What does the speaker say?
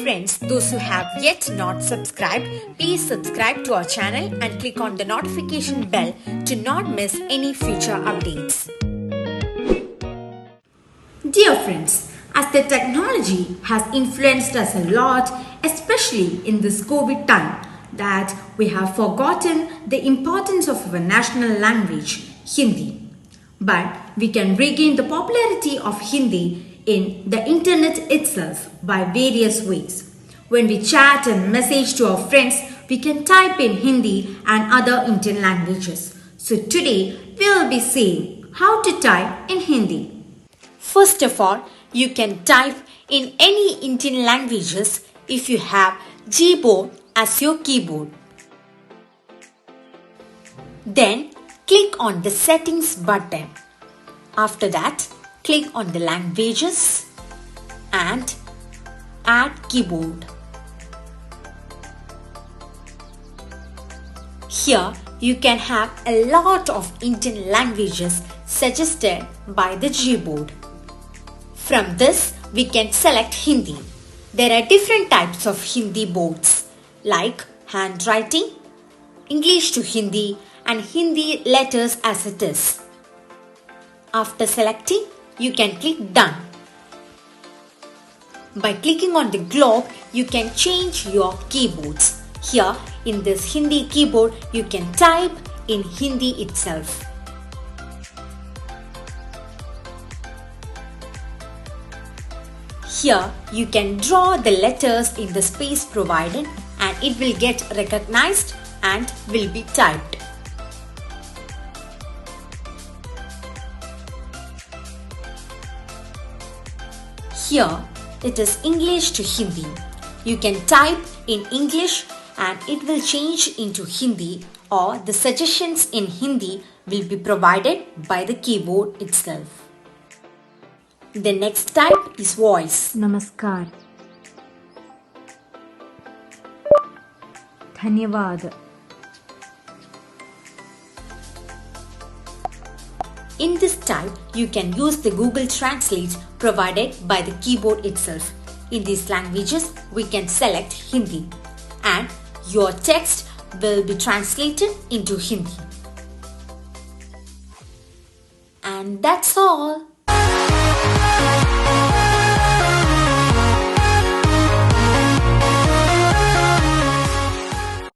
Friends, those who have yet not subscribed, please subscribe to our channel and click on the notification bell to not miss any future updates. Dear friends, as the technology has influenced us a lot, especially in this COVID time, that we have forgotten the importance of our national language, Hindi. But we can regain the popularity of Hindi in the internet itself by various ways. When we chat and message to our friends, we can type in Hindi and other Indian languages. So today we will be seeing how to type in Hindi. First of all, you can type in any Indian languages if you have GBoard as your keyboard. Then click on the settings button. After that, click on the languages and add keyboard. Here you can have a lot of Indian languages suggested by the GBoard. From this, we can select Hindi. There are different types of Hindi boards like handwriting, English to Hindi and Hindi letters as it is. After selecting, you can click Done. By clicking on the globe, you can change your keyboards. Here in this Hindi keyboard, you can type in Hindi itself. Here you can draw the letters in the space provided and it will get recognized and will be typed. Here it is English to Hindi. You can type in English and it will change into Hindi, or the suggestions in Hindi will be provided by the keyboard itself. The next type is voice. नमस्कार, धन्यवाद. In this type, you can use the Google Translate provided by the keyboard itself. In these languages, we can select Hindi and your text will be translated into Hindi. And that's all.